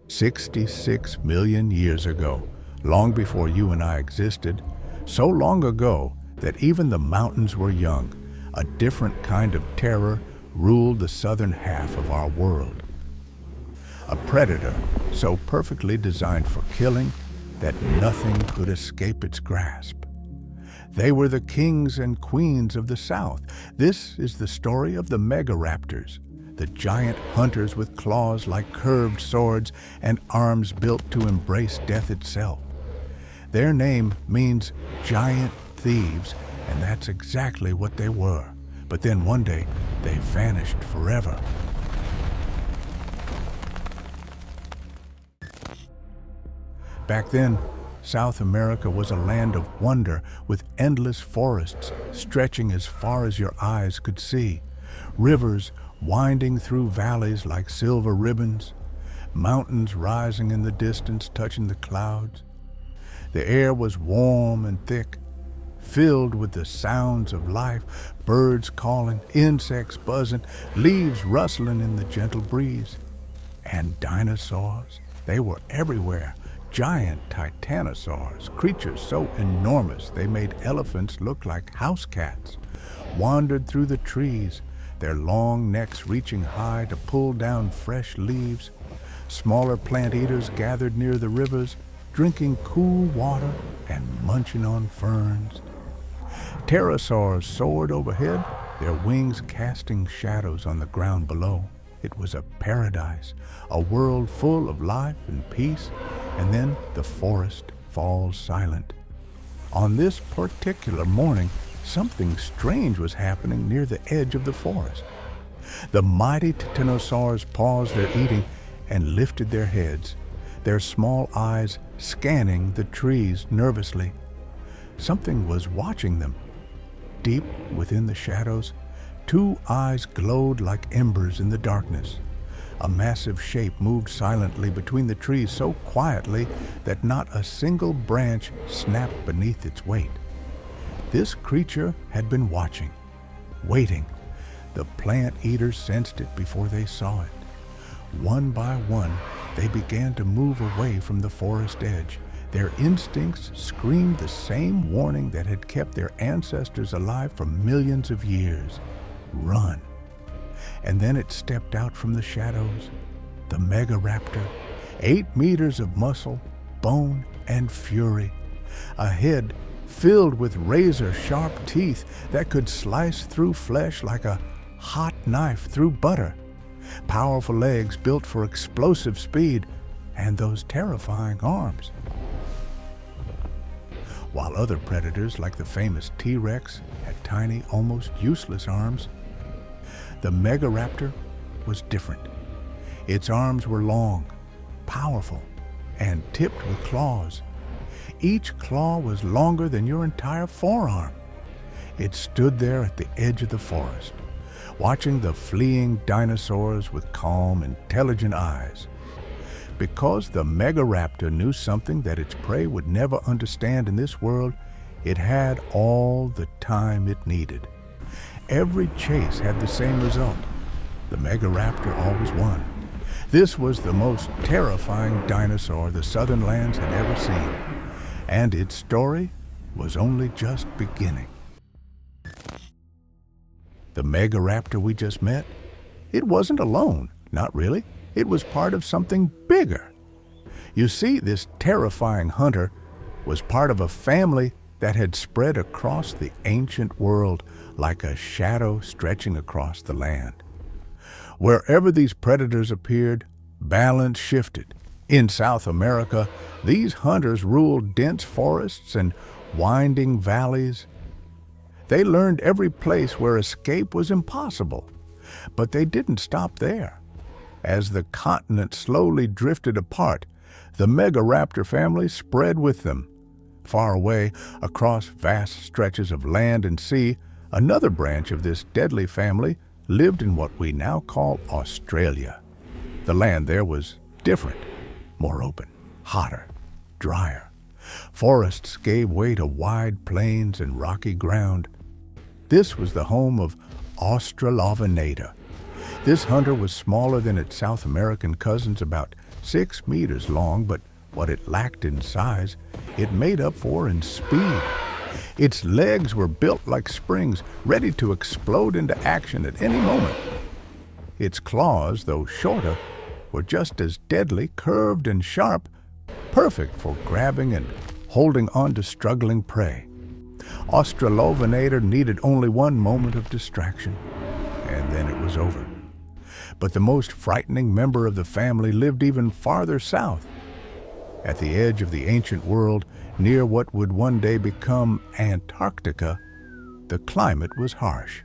66 million years ago, long before you and I existed, so long ago that even the mountains were young, a different kind of terror ruled the southern half of our world. A predator so perfectly designed for killing that nothing could escape its grasp. They were the kings and queens of the South. This is the story of the Megaraptors, the giant hunters with claws like curved swords and arms built to embrace death itself. Their name means giant thieves, and that's exactly what they were. But then one day, they vanished forever. Back then, South America was a land of wonder with endless forests stretching as far as your eyes could see, rivers winding through valleys like silver ribbons, mountains rising in the distance touching the clouds. The air was warm and thick, filled with the sounds of life, birds calling, insects buzzing, leaves rustling in the gentle breeze. And dinosaurs, they were everywhere. Giant titanosaurs, creatures so enormous they made elephants look like house cats, wandered through the trees, their long necks reaching high to pull down fresh leaves. Smaller plant eaters gathered near the rivers, drinking cool water and munching on ferns. Pterosaurs soared overhead, their wings casting shadows on the ground below. It was a paradise, a world full of life and peace, and then the forest falls silent. On this particular morning, something strange was happening near the edge of the forest. The mighty titanosaurs paused their eating and lifted their heads, their small eyes scanning the trees nervously. Something was watching them. Deep within the shadows, two eyes glowed like embers in the darkness. A massive shape moved silently between the trees so quietly that not a single branch snapped beneath its weight. This creature had been watching, waiting. The plant eaters sensed it before they saw it. One by one, they began to move away from the forest edge. Their instincts screamed the same warning that had kept their ancestors alive for millions of years. Run. And then it stepped out from the shadows, the Megaraptor, 8 meters of muscle, bone, and fury, a head filled with razor-sharp teeth that could slice through flesh like a hot knife through butter, powerful legs built for explosive speed, and those terrifying arms. While other predators, like the famous T-Rex, had tiny, almost useless arms, the Megaraptor was different. Its arms were long, powerful, and tipped with claws. Each claw was longer than your entire forearm. It stood there at the edge of the forest, watching the fleeing dinosaurs with calm, intelligent eyes. Because the Megaraptor knew something that its prey would never understand in this world, it had all the time it needed. Every chase had the same result. The Megaraptor always won. This was the most terrifying dinosaur the southern lands had ever seen, and its story was only just beginning. The Megaraptor we just met, it wasn't alone, not really. It was part of something bigger. You see, this terrifying hunter was part of a family that had spread across the ancient world like a shadow stretching across the land. Wherever these predators appeared, balance shifted. In South America, these hunters ruled dense forests and winding valleys. They learned every place where escape was impossible. But they didn't stop there. As the continent slowly drifted apart, the Megaraptor family spread with them. Far away, across vast stretches of land and sea, another branch of this deadly family lived in what we now call Australia. The land there was different, more open, hotter, drier. Forests gave way to wide plains and rocky ground. This was the home of Australovenator. This hunter was smaller than its South American cousins, about 6 meters long, but what it lacked in size, it made up for in speed. Its legs were built like springs, ready to explode into action at any moment. Its claws, though shorter, were just as deadly, curved and sharp, perfect for grabbing and holding on to struggling prey. Australorvinator needed only one moment of distraction, and then it was over. But the most frightening member of the family lived even farther south. At the edge of the ancient world, near what would one day become Antarctica, the climate was harsh.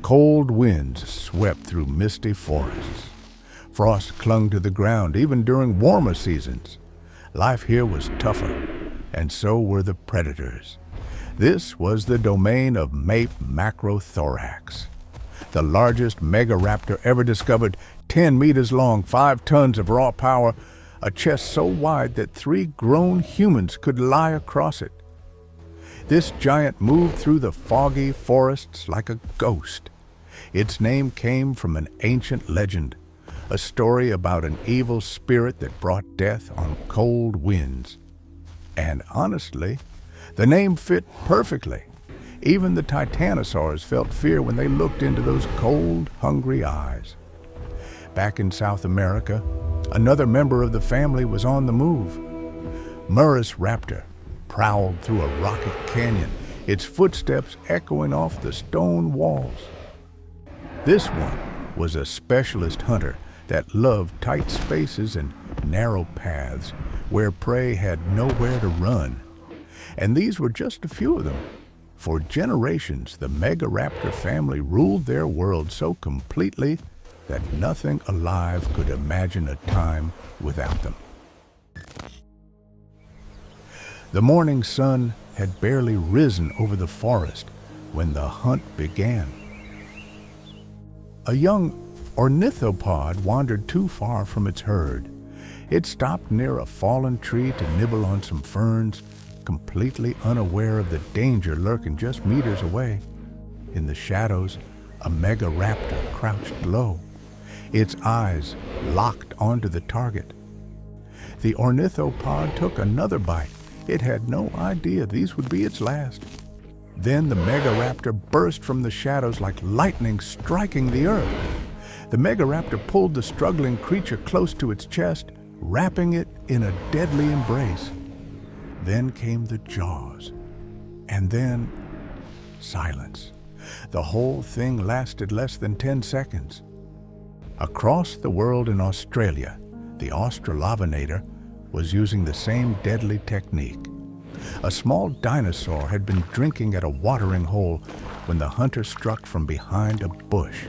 Cold winds swept through misty forests. Frost clung to the ground even during warmer seasons. Life here was tougher, and so were the predators. This was the domain of Mape macrothorax, the largest megaraptor ever discovered, 10 meters long, 5 tons of raw power, a chest so wide that 3 grown humans could lie across it. This giant moved through the foggy forests like a ghost. Its name came from an ancient legend, a story about an evil spirit that brought death on cold winds. And honestly, the name fit perfectly. Even the titanosaurs felt fear when they looked into those cold, hungry eyes. Back in South America, another member of the family was on the move. Megaraptor prowled through a rocky canyon, its footsteps echoing off the stone walls. This one was a specialist hunter that loved tight spaces and narrow paths where prey had nowhere to run. And these were just a few of them. For generations, the Megaraptor family ruled their world so completely that nothing alive could imagine a time without them. The morning sun had barely risen over the forest when the hunt began. A young ornithopod wandered too far from its herd. It stopped near a fallen tree to nibble on some ferns, completely unaware of the danger lurking just meters away. In the shadows, a Megaraptor crouched low, its eyes locked onto the target. The ornithopod took another bite. It had no idea these would be its last. Then the Megaraptor burst from the shadows like lightning striking the earth. The Megaraptor pulled the struggling creature close to its chest, wrapping it in a deadly embrace. Then came the jaws, and then silence. The whole thing lasted less than 10 seconds. Across the world in Australia, the Australorvinator was using the same deadly technique. A small dinosaur had been drinking at a watering hole when the hunter struck from behind a bush.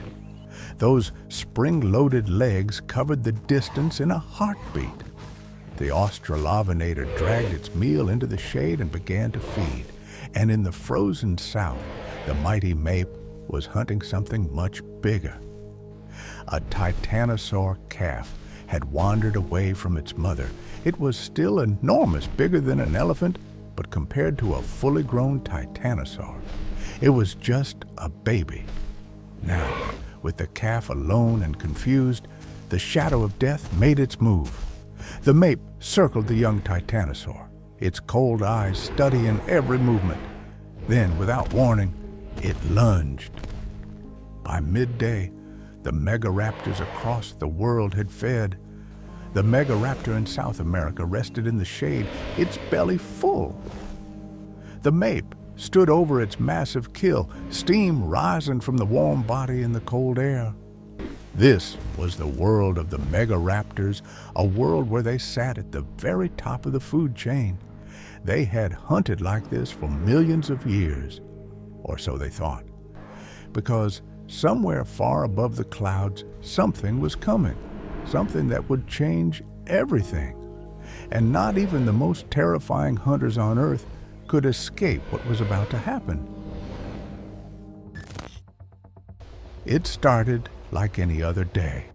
Those spring-loaded legs covered the distance in a heartbeat. The Australorvinator dragged its meal into the shade and began to feed. And in the frozen south, the mighty Mape was hunting something much bigger. A titanosaur calf had wandered away from its mother. It was still enormous, bigger than an elephant, but compared to a fully grown titanosaur, it was just a baby. Now, with the calf alone and confused, the shadow of death made its move. The Mape circled the young titanosaur, its cold eyes studying every movement. Then, without warning, it lunged. By midday, the Megaraptors across the world had fed. The Megaraptor in South America rested in the shade, its belly full. The Mape stood over its massive kill, steam rising from the warm body in the cold air. This was the world of the Megaraptors, a world where they sat at the very top of the food chain. They had hunted like this for millions of years, or so they thought, because somewhere far above the clouds, something was coming, something that would change everything. And not even the most terrifying hunters on Earth could escape what was about to happen. It started like any other day.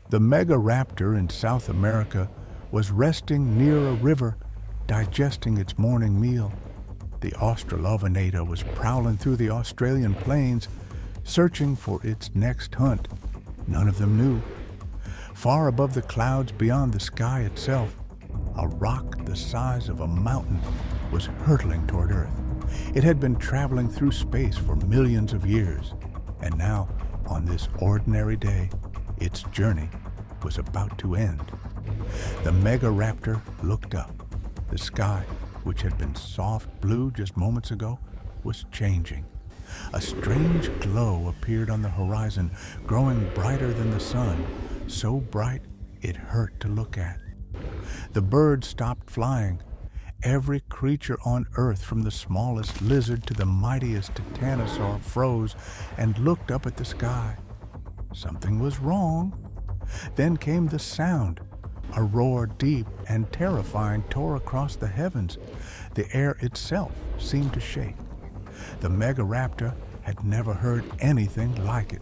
The Megaraptor in South America was resting near a river, digesting its morning meal. The Australorvinator was prowling through the Australian plains, searching for its next hunt. None of them knew. Far above the clouds beyond the sky itself, a rock the size of a mountain was hurtling toward Earth. It had been traveling through space for millions of years, and now, on this ordinary day, its journey was about to end. The Megaraptor looked up. The sky, which had been soft blue just moments ago, was changing. A strange glow appeared on the horizon, growing brighter than the sun, so bright it hurt to look at. The birds stopped flying. Every creature on Earth, from the smallest lizard to the mightiest Dinosaur, froze and looked up at the sky. Something was wrong. Then came the sound. A roar deep and terrifying tore across the heavens. The air itself seemed to shake. The Megaraptor had never heard anything like it.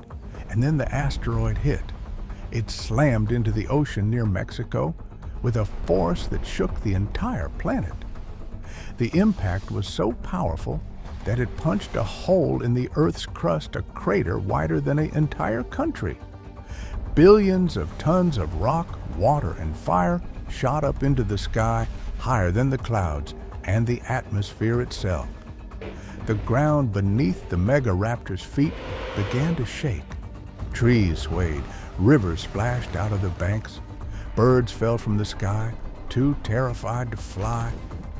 And then the asteroid hit. It slammed into the ocean near Mexico with a force that shook the entire planet. The impact was so powerful that it punched a hole in the Earth's crust, a crater wider than an entire country. Billions of tons of rock, water, and fire shot up into the sky, higher than the clouds and the atmosphere itself. The ground beneath the Megaraptor's feet began to shake. Trees swayed, rivers splashed out of the banks, birds fell from the sky, too terrified to fly,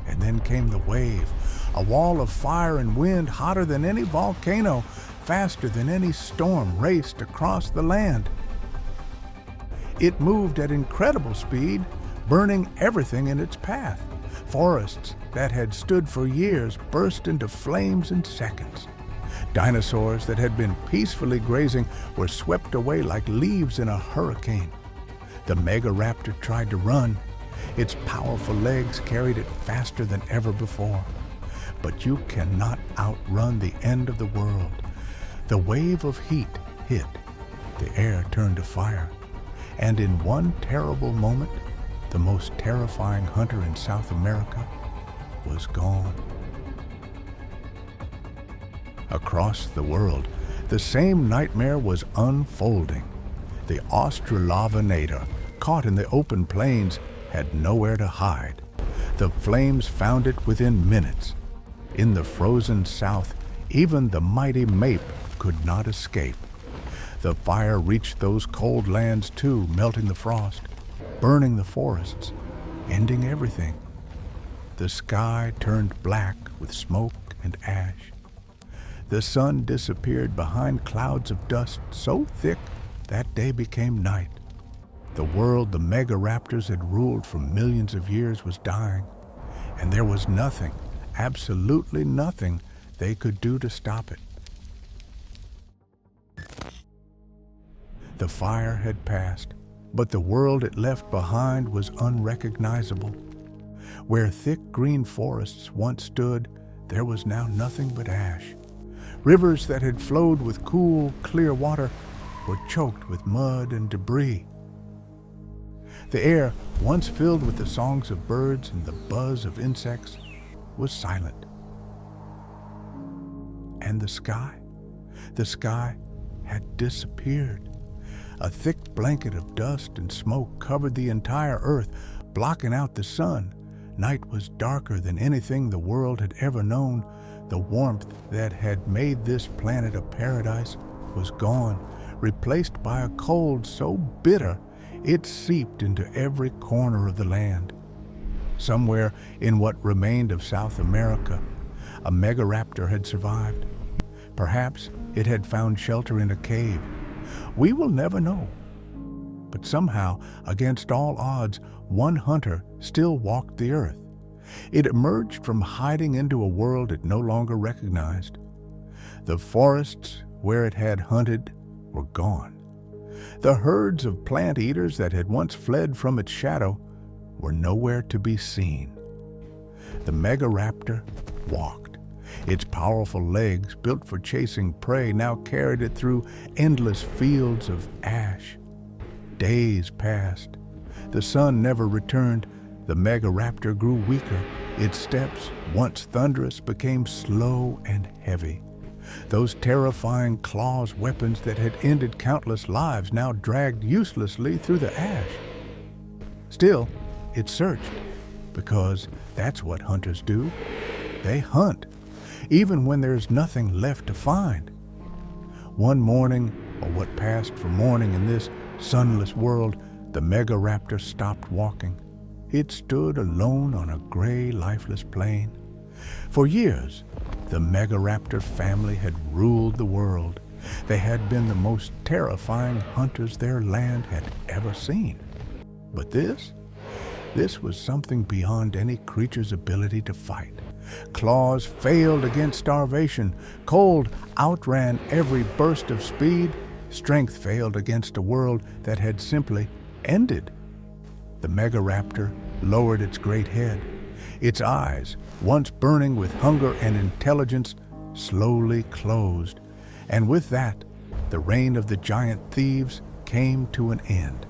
and then came the wave, a wall of fire and wind hotter than any volcano, faster than any storm, raced across the land. It moved at incredible speed, burning everything in its path. Forests that had stood for years burst into flames in seconds. Dinosaurs that had been peacefully grazing were swept away like leaves in a hurricane. The Megaraptor tried to run. Its powerful legs carried it faster than ever before. But you cannot outrun the end of the world. The wave of heat hit. The air turned to fire. And in one terrible moment, the most terrifying hunter in South America was gone. Across the world, the same nightmare was unfolding. The Australopithecus, caught in the open plains, had nowhere to hide. The flames found it within minutes. In the frozen south, even the mighty Mape could not escape. The fire reached those cold lands too, melting the frost, burning the forests, ending everything. The sky turned black with smoke and ash. The sun disappeared behind clouds of dust so thick that day became night. The world the Megaraptors had ruled for millions of years was dying, and there was nothing, absolutely nothing, they could do to stop it. The fire had passed, but the world it left behind was unrecognizable. Where thick green forests once stood, there was now nothing but ash. Rivers that had flowed with cool, clear water were choked with mud and debris. The air, once filled with the songs of birds and the buzz of insects, was silent. And the sky had disappeared. A thick blanket of dust and smoke covered the entire earth, blocking out the sun. Night was darker than anything the world had ever known. The warmth that had made this planet a paradise was gone, replaced by a cold so bitter it seeped into every corner of the land. Somewhere in what remained of South America, a Megaraptor had survived. Perhaps it had found shelter in a cave. We will never know. But somehow, against all odds, one hunter still walked the earth. It emerged from hiding into a world it no longer recognized. The forests where it had hunted were gone. The herds of plant eaters that had once fled from its shadow were nowhere to be seen. The Megaraptor walked. Its powerful legs, built for chasing prey, now carried it through endless fields of ash. Days passed. The sun never returned. The Megaraptor grew weaker. Its steps, once thunderous, became slow and heavy. Those terrifying claws weapons that had ended countless lives now dragged uselessly through the ash. Still, it searched, because that's what hunters do. They hunt, even when there's nothing left to find. One morning, or what passed for morning in this sunless world, the Megaraptor stopped walking. It stood alone on a gray, lifeless plain. For years, the Megaraptor family had ruled the world. They had been the most terrifying hunters their land had ever seen. But this was something beyond any creature's ability to fight. Claws failed against starvation. Cold outran every burst of speed. Strength failed against a world that had simply ended. The Megaraptor lowered its great head. Its eyes, once burning with hunger and intelligence, slowly closed. And with that, the reign of the giant thieves came to an end.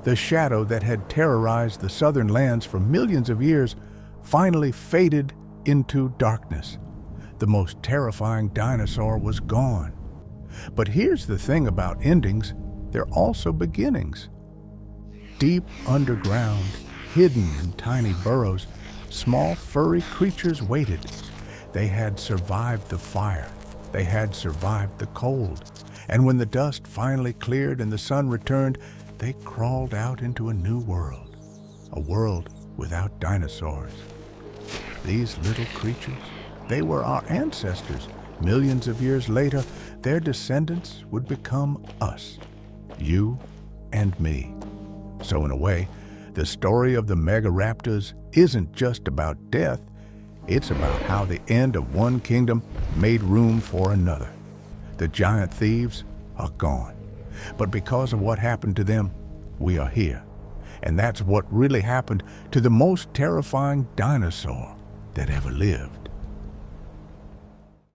The shadow that had terrorized the southern lands for millions of years finally faded into darkness. The most terrifying dinosaur was gone. But here's the thing about endings, they're also beginnings. Deep underground, hidden in tiny burrows, small furry creatures waited. They had survived the fire. They had survived the cold. And when the dust finally cleared and the sun returned, they crawled out into a new world, a world without dinosaurs. These little creatures, they were our ancestors. Millions of years later, their descendants would become us, you and me. So in a way, the story of the Megaraptors isn't just about death, it's about how the end of one kingdom made room for another. The giant thieves are gone, but because of what happened to them, we are here. And that's what really happened to the most terrifying dinosaur that ever lived.